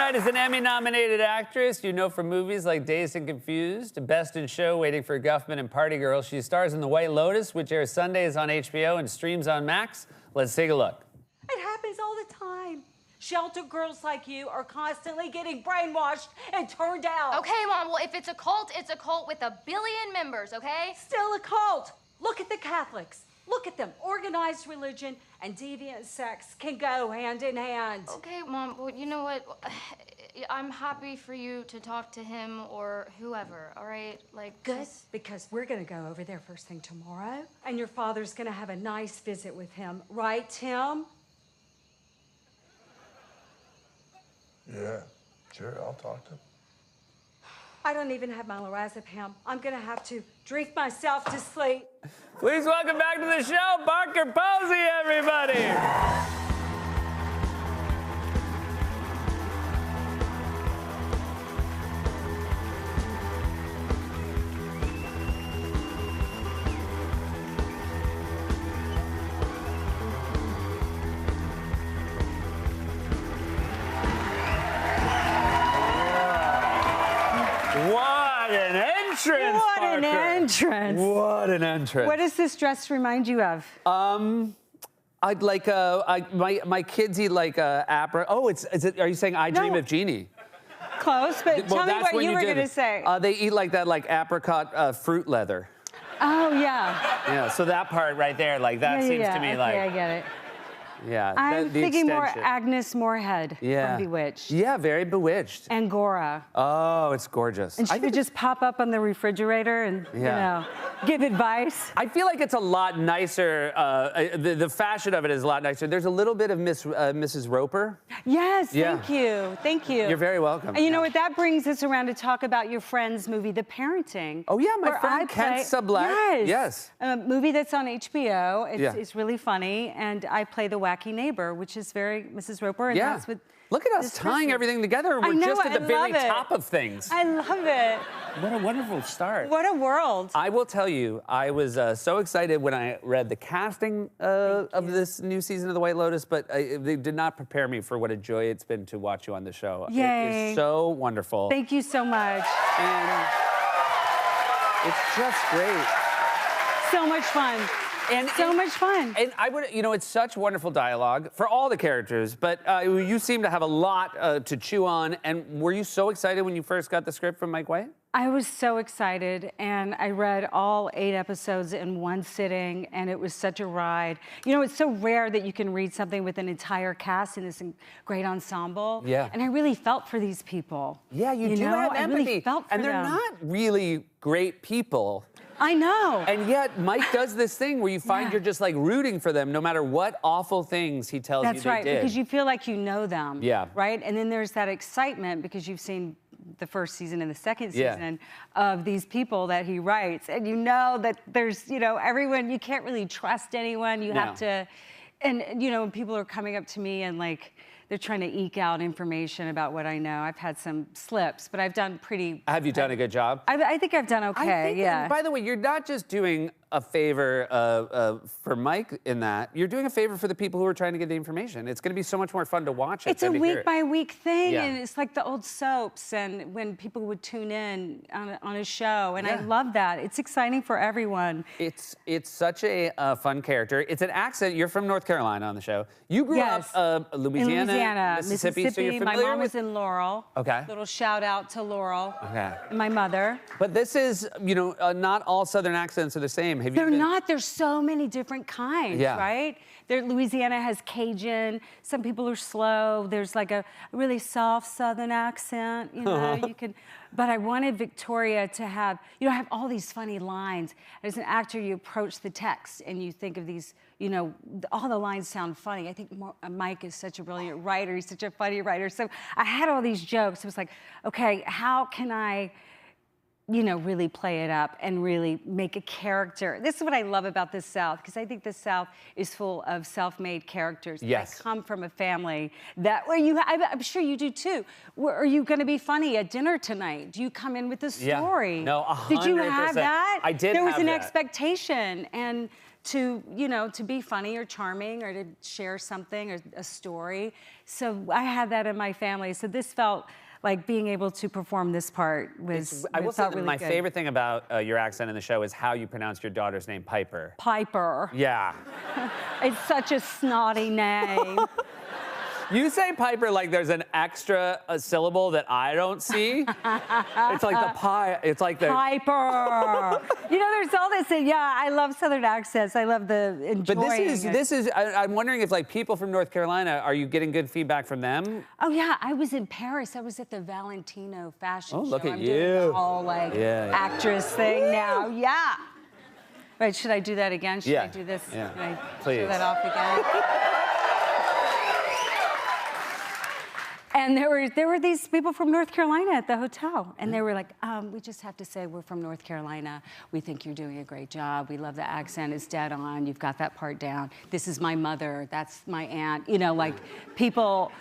tonight is an Emmy-nominated actress you know from movies like Dazed and Confused, Best in Show, Waiting for Guffman, and Party Girl. She stars in The White Lotus, which airs Sundays on HBO and streams on Max. Let's take a look. It happens all the time. Shelter girls like you are constantly getting brainwashed and turned out. Okay, Mom, well, if it's a cult with 1 billion members, okay? Still a cult. Look at the Catholics. Look at them. Organized religion and deviant sex can go hand in hand. Okay, Mom, well, you know what? I'm happy for you to talk to him or whoever, all right? Like, good, because we're gonna go over there first thing tomorrow, and your father's gonna have a nice visit with him. Right, Tim? Yeah, sure, I'll talk to him. I don't even have my lorazepam. I'm gonna have to drink myself to sleep. Please welcome back to the show, Parker Posey, everybody. What an entrance, What an Parker. entrance. What an entrance. What does this dress remind you of? I'd like my kids eat like apra. Oh, is it? Are you saying I Dream of Jeannie? Close, but tell me that's what you were did going to it. say. They eat like that, like apricot fruit leather. Oh, yeah. Yeah, so that part right there, like that seems to me okay, like. I get it. Yeah. I'm the thinking more extension. Agnes Moorehead Yeah. from Bewitched. Yeah, very bewitched. Angora. Oh, it's gorgeous. And she would just pop up on the refrigerator and, you know, give advice. I feel like it's a lot nicer. The fashion of it is a lot nicer. There's a little bit of Mrs. Roper. Yes, Yeah. thank you. Thank you. You're very welcome. And you know what? That brings us around to talk about your friend's movie, The Parenting. Oh, yeah, my where friend I Kent play- Sublette. Yes. Yes. A movie that's on HBO. Yeah. It's really funny. And I play the wacky neighbor, which is very Mrs. Roper. And Yeah. that's what Look at us this tying person- everything together. I We're know, just at the I very love it. top of things. I love it. What a wonderful start. What a world. I will tell you, I was so excited when I read the casting of this new season of The White Lotus, but they did not prepare me for what a joy it's been to watch you on the show. It Yay. is so wonderful. Thank you so much. And it's just great. So much fun. So much fun. And I would, you know, it's such wonderful dialogue for all the characters, but you seem to have a lot to chew on. And were you so excited when you first got the script from Mike White? I was so excited, and I read all 8 episodes in one sitting, and it was such a ride. You know, it's so rare that you can read something with an entire cast in this great ensemble. Yeah. And I really felt for these people. Yeah, you do know? have I empathy. really felt for and they're them. not really great people. I know. And yet, Mike does this thing where you find you're just like rooting for them no matter what awful things he tells you That's they right, did. because you feel like you know them. Yeah. Right? And then there's that excitement because you've seen the first season and the second Yeah. season of these people that he writes. And you know that there's, you know, everyone, you can't really trust anyone. You have to, and, you know, when people are coming up to me and like, they're trying to eke out information about what I know. I've had some slips, but I've done pretty. Have you done a good job? I think I've done okay, I think, yeah. By the way, you're not just doing a favor for Mike in that. You're doing a favor for the people who are trying to get the information. It's going to be so much more fun to watch it. It's a than to hear it. week-by-week thing, Yeah. and it's like the old soaps, and when people would tune in on a show, and I Yeah. love that. It's exciting for everyone. It's such a fun character. It's an accent. You're from North Carolina on the show. You grew Yes. up Louisiana, In Louisiana, Mississippi. So you're My familiar mom with. was in Laurel. Okay. Little shout out to Laurel. Okay. And my mother. But this is, you know, not all Southern accents are the same. Have you They're been- not. There's so many different kinds, Yeah. right? Louisiana has Cajun. Some people are slow. There's like a really soft Southern accent, you know. You can, but I wanted Victoria to have, you know, have all these funny lines. As an actor, you approach the text and you think of these, you know, all the lines sound funny. I think Mike is such a brilliant writer. He's such a funny writer. So I had all these jokes. It was like, okay, how can I, you know, really play it up and really make a character. This is what I love about the South, because I think the South is full of self-made characters. Yes. I come from a family that where I'm sure you do too. Are you going to be funny at dinner tonight? Do you come in with a Yeah. story? No, Did you 100%. have that? I did There was have an that. expectation, and to, you know, to be funny or charming or to share something or a story. So I had that in my family. So this felt like being able to perform this part was, I will say felt that really my good. favorite thing about your accent in the show is how you pronounce your daughter's name, Piper. Piper. Yeah. It's such a snotty name. You say Piper like there's an extra syllable that I don't see. It's like the pie. It's like the Piper. You know, there's all this. Yeah, I love Southern accents. I love the enjoying. But it. this is. I'm wondering if like people from North Carolina, are you getting good feedback from them? Oh yeah, I was in Paris. I was at the Valentino fashion show. Look at I'm you. doing the whole like Yeah. actress thing now. Yeah. Wait, should I do that again? Should Yeah. I do this? Yeah. Can I Please. show that off again? And there were these people from North Carolina at the hotel, and they were like, "We just have to say we're from North Carolina. We think you're doing a great job. We love the accent. It's dead on. You've got that part down. This is my mother. That's my aunt." You know, like people.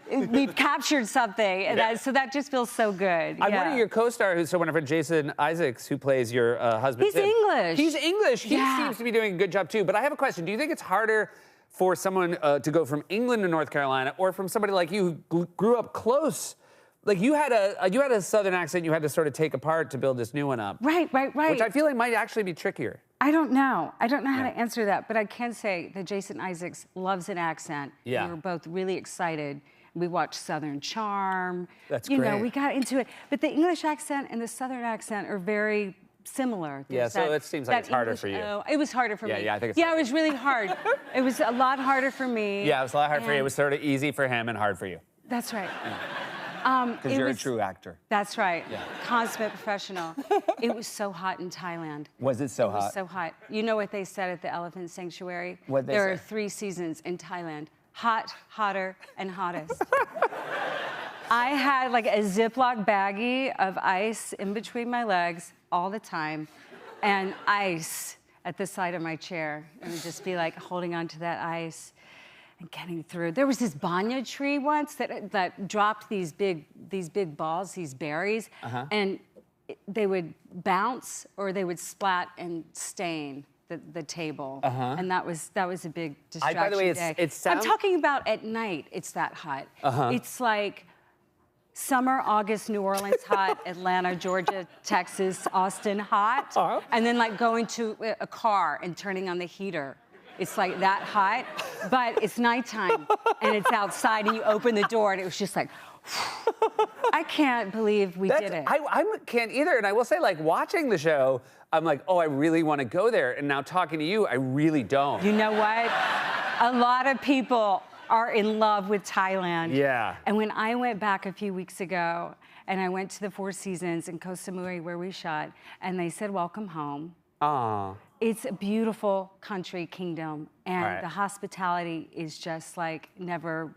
We've captured something, and so that just feels so good. I'm yeah. wondering your co-star, who's so wonderful, Jason Isaacs, who plays your husband. He's Tim. English. He's English. He Yeah. seems to be doing a good job too. But I have a question. Do you think it's harder for someone to go from England to North Carolina, or from somebody like you who grew up close? Like you had a Southern accent you had to sort of take apart to build this new one up. Right. Which I feel like might actually be trickier. I don't know. I don't know how to answer that, but I can say that Jason Isaacs loves an accent. Yeah. We were both really excited. We watched Southern Charm. That's You know, great. we got into it. But the English accent and the Southern accent are very similar. Yeah, There's so it seems like that it's harder for you. Oh, it was harder for me. Yeah, I think it's Yeah, harder. it was really hard. It was a lot harder for me. Yeah, it was a lot hard for you. It And- was sort of easy for him and hard for you. That's right. Because you're a true actor. That's right. Consummate professional. It was so hot in Thailand. Was it so It was hot? so hot. You know what they said at the Elephant Sanctuary? What'd they There are say? 3 seasons in Thailand: hot, hotter, and hottest. I had like a Ziploc baggie of ice in between my legs all the time, and ice at the side of my chair, and would just be like holding on to that ice and getting through. There was this banya tree once that dropped these big balls, these berries, and they would bounce or they would splat and stain the table, and that was a big distraction. by the way, day. it sounds- I'm talking about at night. It's that hot. It's like summer, August, New Orleans hot, Atlanta, Georgia, Texas, Austin hot, and then like going to a car and turning on the heater. It's like that hot, but it's nighttime and it's outside and you open the door and it was just like, I can't believe we did it. I can't either. And I will say, like, watching the show, I'm like, oh, I really want to go there. And now talking to you, I really don't. You know what? A lot of people are in love with Thailand. Yeah. And when I went back a few weeks ago and I went to the Four Seasons in Koh Samui where we shot, and they said, welcome home. Aw. It's a beautiful country, kingdom, and Right. the hospitality is just like never.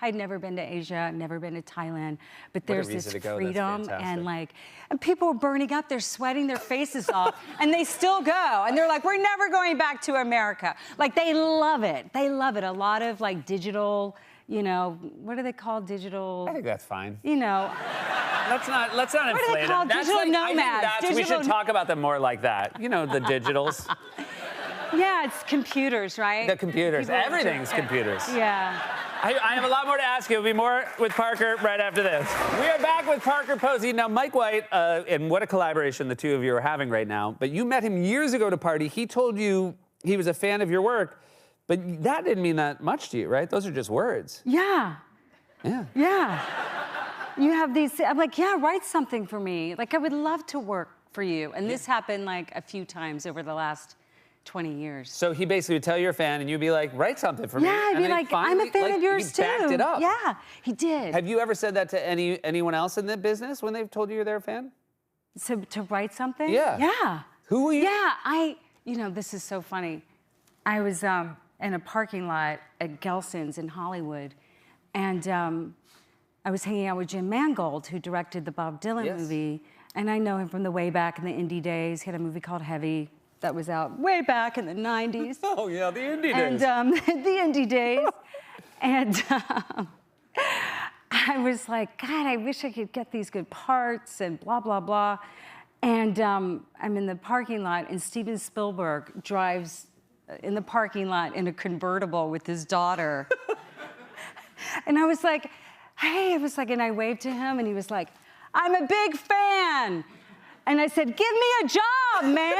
I'd never been to Asia, never been to Thailand, but there's reason this to go. That's freedom fantastic. and people are burning up. They're sweating their faces off, and they still go, and they're like, "We're never going back to America." Like they love it. They love it. A lot of like digital, you know, what are they called? Digital. I think that's fine. You know, Let's not What are they inflate called? them. That's Digital like, I think nomads. we Digital- should talk about them more like that. You know, the digitals, yeah, it's computers, right? the computers. People- Everything's computers. Yeah. I have a lot more to ask you. It'll be more with Parker right after this. We are back with Parker Posey. Now, Mike White, and what a collaboration the two of you are having right now. But you met him years ago to party. He told you he was a fan of your work, but that didn't mean that much to you, right? Those are just words. Yeah. Yeah. Yeah. You have these, I'm like, yeah, write something for me. Like, I would love to work for you. And this happened like a few times over the last 20 years. So he basically would tell you're a fan, and you'd be like, write something for me. Yeah, I'd And be then he like, I'm finally, a fan like, of yours he too. backed it up. Yeah, he did. Have you ever said that to anyone else in the business when they've told you they're a fan? So to write something? Yeah. Yeah. Who were you? Yeah, you know, this is so funny. I was in a parking lot at Gelson's in Hollywood, and I was hanging out with Jim Mangold, who directed the Bob Dylan Yes. movie, and I know him from the way back in the indie days. He had a movie called Heavy that was out way back in the 90s. Oh, yeah, the indie And the indie days. And I was like, God, I wish I could get these good parts and blah, blah, blah. And I'm in the parking lot, and Steven Spielberg drives in the parking lot in a convertible with his daughter. And I was like, hey, and I waved to him, and he was like, I'm a big fan. And I said, give me a job, man.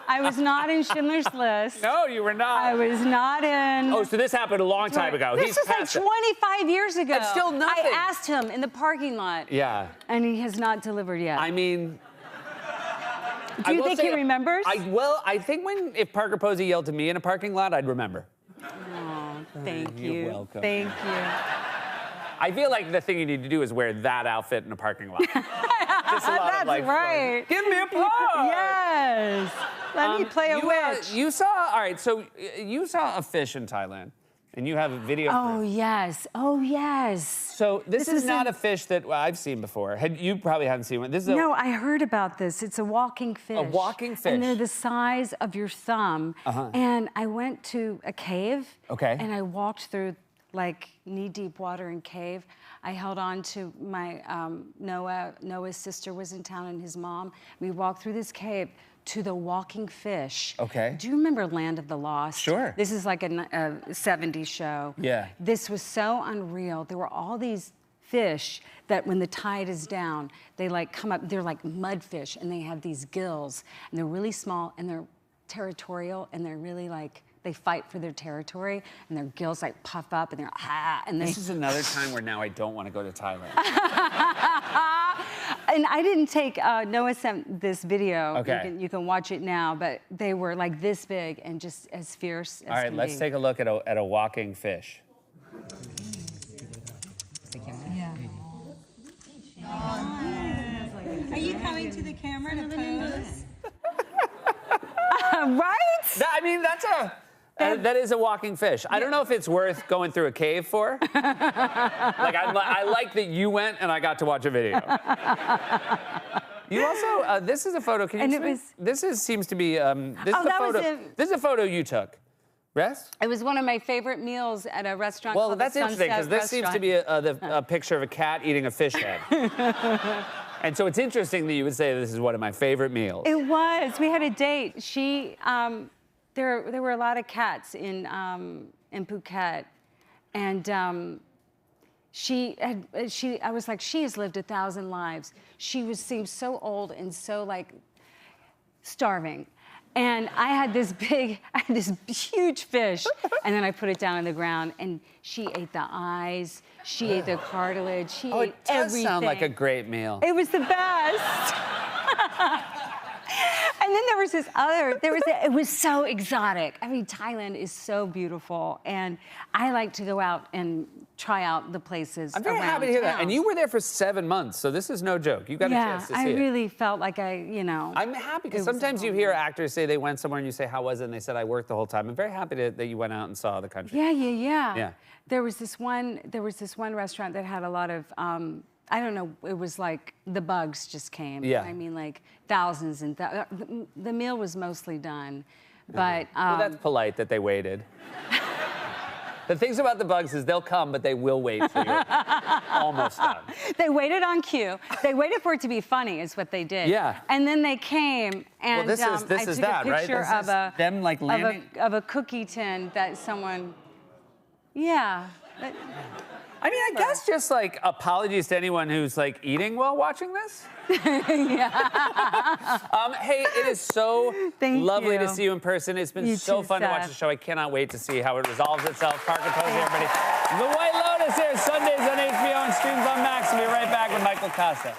I was not in Schindler's List. No, you were not. I was not in. Oh, so this happened a long time ago. This was like 25 years ago. That's still nothing. I asked him in the parking lot. Yeah. And he has not delivered yet. I mean... Do you think he remembers? I think if Parker Posey yelled to me in a parking lot, I'd remember. Oh, thank you. You're welcome. Thank you. I feel like the thing you need to do is wear that outfit in a parking lot. Just a lot That's of like, right. Give me a part. Yes. Let me play a witch. You saw a fish in Thailand, and you have a video. Oh, yes. Oh, yes. So this is not a fish that I've seen before. You probably haven't seen one. This is No, I heard about this. It's a walking fish. A walking fish. And they're the size of your thumb. And I went to a cave. Okay. And I walked through like knee-deep water and cave. I held on to my Noah's sister was in town and his mom. We walked through this cave to the walking fish. Okay. Do you remember Land of the Lost? Sure. This is like a 70s show. Yeah. This was so unreal. There were all these fish that when the tide is down, they like come up, they're like mudfish, and they have these gills, and they're really small, and they're territorial, and they're really like, they fight for their territory, and their gills like puff up, and they're and This is another time where now I don't want to go to Thailand. And I didn't take, Noah sent this video. Okay. You can watch it now, but they were like this big and just as fierce as All right, let's take a look at a walking fish. Yeah. Are you coming to the camera to pose? Right? That is a walking fish. I don't know if it's worth going through a cave for. I like that you went and I got to watch a video. You also, this is a photo. Can you And seems to be, this is a photo you took. Yes? It was one of my favorite meals at a restaurant Well, called that's the interesting because Sunset this seems to be a picture of a cat eating a fish head. And so it's interesting that you would say this is one of my favorite meals. It was. We had a date. There were a lot of cats in Phuket, and I was like, she has lived 1,000 lives. She seemed so old and so like starving. And I had this huge fish, and then I put it down on the ground, and she ate the eyes, she ate the cartilage, she ate it does everything. sound like a great meal. It was the best. And then there was this other, it was so exotic. I mean, Thailand is so beautiful, and I like to go out and try out the places I'm very around happy to hear that. town. And you were there for 7 months, so this is no joke. You got a chance to see I it. really felt like I'm happy because sometimes you hear actors say they went somewhere and you say, how was it? And they said, I worked the whole time. I'm very happy that you went out and saw the country. Yeah. There was this one restaurant that had a lot of, I don't know, it was like the bugs just came. Yeah. I mean, like thousands and the meal was mostly done, but. Well, that's polite that they waited. The things about the bugs is they'll come, but they will wait for you. Almost done. They waited on cue. They waited for it to be funny, is what they did. Yeah. And then they came, and Well, this I is took that, a right? picture This of is a them, like, landing? of a cookie tin that someone. Yeah. I mean, I guess just like apologies to anyone who's like eating while watching this. Hey, it is so lovely to see you in person. It's been so fun to watch the show. I cannot wait to see how it resolves itself. Parker Posey, everybody. The White Lotus airs Sundays on HBO and streams on Max. We'll be right back with Michael Costa.